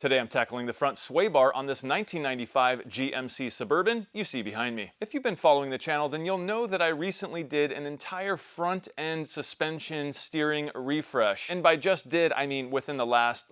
Today I'm tackling the front sway bar on this 1995 GMC Suburban you see behind me. If you've been following the channel, then you'll know that I recently did an entire front end suspension steering refresh. And by just did, I mean within the last,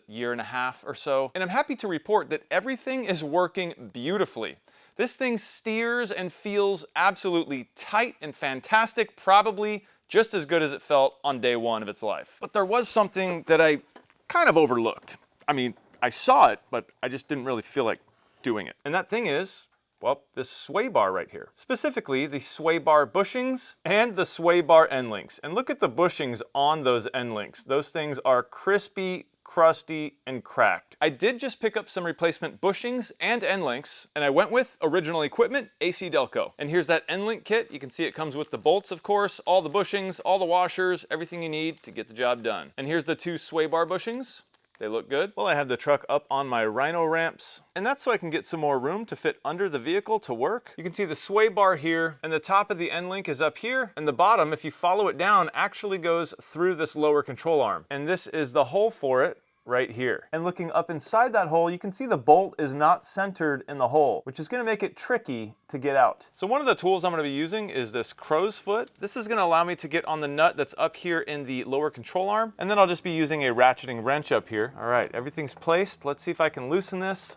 year and a half or so. And I'm happy to report that everything is working beautifully. This thing steers and feels absolutely tight and fantastic, probably just as good as it felt on day one of its life. But there was something that I kind of overlooked. I mean, I saw it, but I just didn't really feel like doing it. And that thing is, well, this sway bar right here. Specifically, the sway bar bushings and the sway bar end links. And look at the bushings on those end links. Those things are crispy, crusty, and cracked. I did just pick up some replacement bushings and end links, and I went with original equipment, AC Delco. And here's that end link kit. You can see it comes with the bolts, of course, all the bushings, all the washers, everything you need to get the job done. And here's the two sway bar bushings. They look good. Well, I have the truck up on my Rhino ramps, and that's so I can get some more room to fit under the vehicle to work. You can see the sway bar here, and the top of the end link is up here, and the bottom, if you follow it down, actually goes through this lower control arm. And this is the hole for it right here. And looking up inside that hole, you can see the bolt is not centered in the hole, which is going to make it tricky to get out. So one of the tools I'm going to be using is this crow's foot. This is going to allow me to get on the nut that's up here in the lower control arm, and then I'll just be using a ratcheting wrench up here. All right, everything's placed. Let's see if I can loosen this.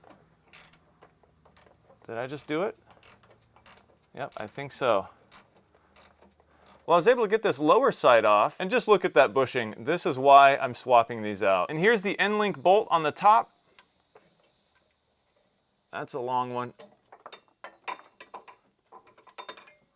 Did I just do it? Yep, I think so. Well, I was able to get this lower side off, and just look at that bushing. This is why I'm swapping these out. And here's the end link bolt on the top. That's a long one.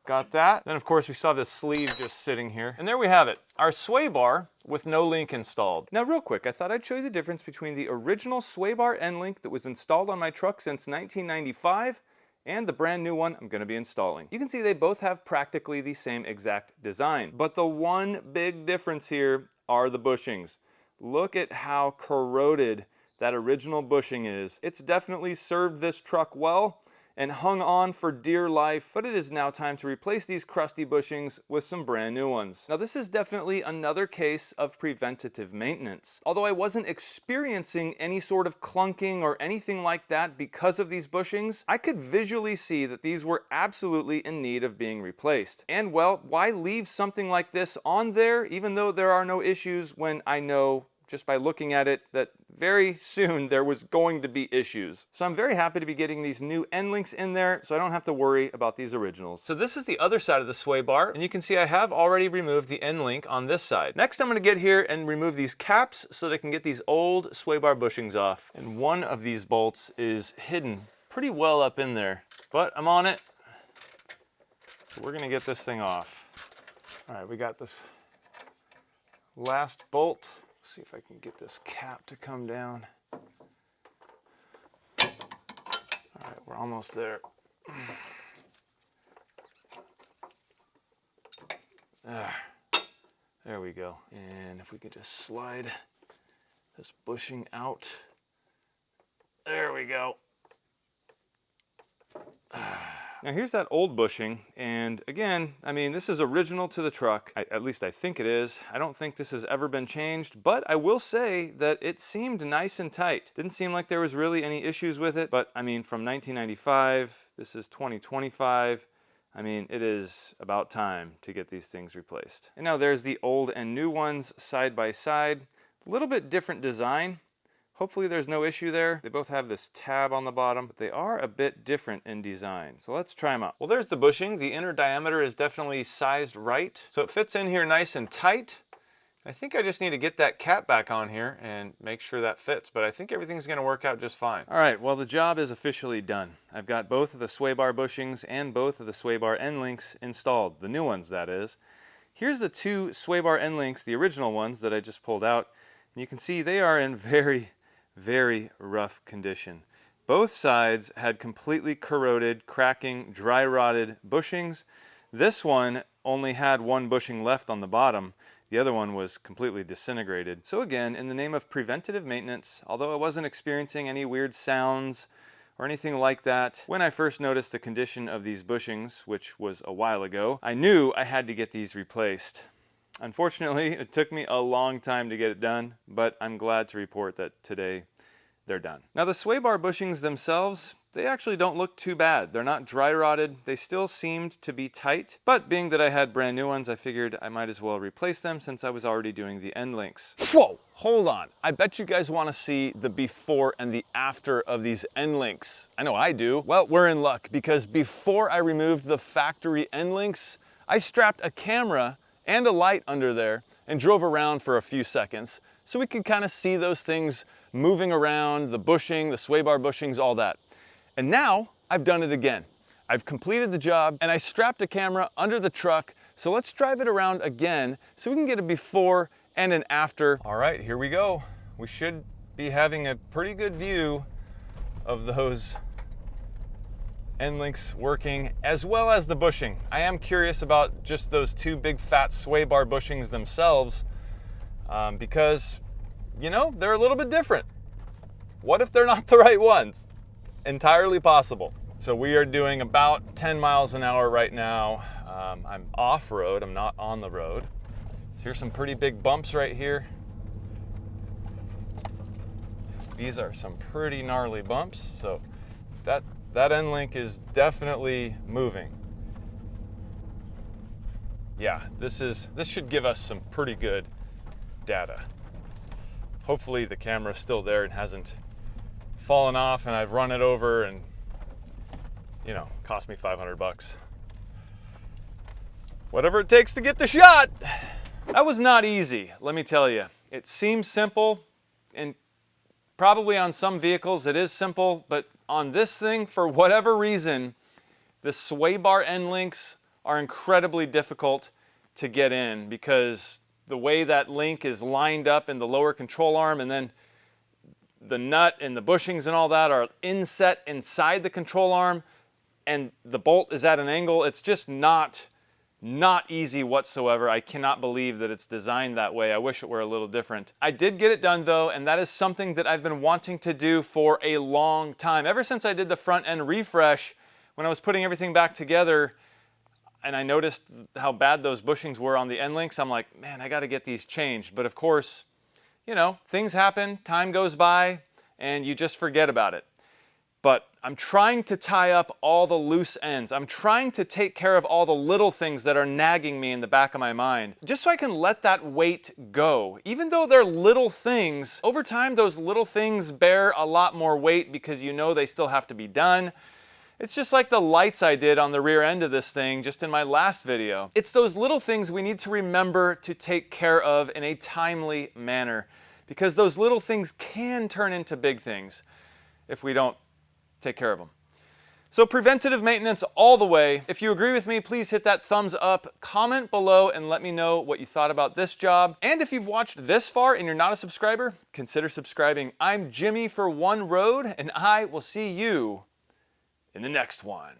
Got that. Then of course we saw this sleeve just sitting here. And there we have it, our sway bar with no link installed. Now real quick, I thought I'd show you the difference between the original sway bar end link that was installed on my truck since 1995 and the brand new one I'm going to be installing. You can see they both have practically the same exact design, but the one big difference here are the bushings. Look at how corroded that original bushing is. It's definitely served this truck well and hung on for dear life, but it is now time to replace these crusty bushings with some brand new ones. Now this is definitely another case of preventative maintenance. Although I wasn't experiencing any sort of clunking or anything like that because of these bushings, I could visually see that these were absolutely in need of being replaced. And well, why leave something like this on there even though there are no issues when I know just by looking at it that very soon there was going to be issues. So I'm very happy to be getting these new end links in there so I don't have to worry about these originals. So this is the other side of the sway bar, and you can see I have already removed the end link on this side. Next I'm going to get here and remove these caps so that I can get these old sway bar bushings off. And one of these bolts is hidden pretty well up in there, but I'm on it. So we're going to get this thing off. All right, we got this last bolt. See if I can get this cap to come down. All right, we're almost there. There we go. And if we could just slide this bushing out. There we go. Now here's that old bushing, and again, I mean, this is original to the truck. At least I think it is. I don't think this has ever been changed, but I will say that it seemed nice and tight. Didn't seem like there was really any issues with it, but I mean, from 1995, this is 2025. I mean, it is about time to get these things replaced. And now there's the old and new ones side by side. A little bit different design. Hopefully there's no issue there. They both have this tab on the bottom, but they are a bit different in design. So let's try them out. Well, there's the bushing. The inner diameter is definitely sized right. So it fits in here nice and tight. I think I just need to get that cap back on here and make sure that fits, but I think everything's gonna work out just fine. All right, well, the job is officially done. I've got both of the sway bar bushings and both of the sway bar end links installed, the new ones, that is. Here's the two sway bar end links, the original ones that I just pulled out. And you can see they are in very rough condition. Both sides had completely corroded, cracking, dry rotted bushings. This one only had one bushing left on the bottom. The other one was completely disintegrated. So again, in the name of preventative maintenance, although I wasn't experiencing any weird sounds or anything like that, when I first noticed the condition of these bushings, which was a while ago, I knew I had to get these replaced. Unfortunately, it took me a long time to get it done, but I'm glad to report that today they're done. Now the sway bar bushings themselves, they actually don't look too bad. They're not dry rotted. They still seemed to be tight, but being that I had brand new ones, I figured I might as well replace them since I was already doing the end links. Whoa, hold on. I bet you guys want to see the before and the after of these end links. I know I do. Well, we're in luck because before I removed the factory end links, I strapped a camera and a light under there and drove around for a few seconds so we could kind of see those things moving around, the bushing, the sway bar bushings, all that. And now I've done it again. I've completed the job and I strapped a camera under the truck. So let's drive it around again so we can get a before and an after. All right, here we go. We should be having a pretty good view of those end links working as well as the bushing. I am curious about just those two big fat sway bar bushings themselves because, you know, they're a little bit different. What if they're not the right ones? Entirely possible. So we are doing about 10 miles an hour right now. I'm off-road, I'm not on the road. So here's some pretty big bumps right here. These are some pretty gnarly bumps. So that end link is definitely moving. Yeah, this should give us some pretty good data. Hopefully the camera's still there and hasn't fallen off and I've run it over and, you know, cost me 500 bucks. Whatever it takes to get the shot. That was not easy, let me tell you. It seems simple, and probably on some vehicles it is simple, but on this thing, for whatever reason, the sway bar end links are incredibly difficult to get in because the way that link is lined up in the lower control arm, and then the nut and the bushings and all that are inset inside the control arm, and the bolt is at an angle. It's just not easy whatsoever. I cannot believe that it's designed that way. I wish it were a little different. I did get it done though, and that is something that I've been wanting to do for a long time. Ever since I did the front end refresh, when I was putting everything back together, and I noticed how bad those bushings were on the end links, I'm like, man, I gotta get these changed. But of course, you know, things happen, time goes by, and you just forget about it. But I'm trying to tie up all the loose ends. I'm trying to take care of all the little things that are nagging me in the back of my mind, just so I can let that weight go. Even though they're little things, over time those little things bear a lot more weight because you know they still have to be done. It's just like the lights I did on the rear end of this thing just in my last video. It's those little things we need to remember to take care of in a timely manner, because those little things can turn into big things if we don't take care of them. So preventative maintenance all the way. If you agree with me, please hit that thumbs up, comment below, and let me know what you thought about this job. And if you've watched this far and you're not a subscriber, consider subscribing. I'm Jimmy for One Road, and I will see you in the next one.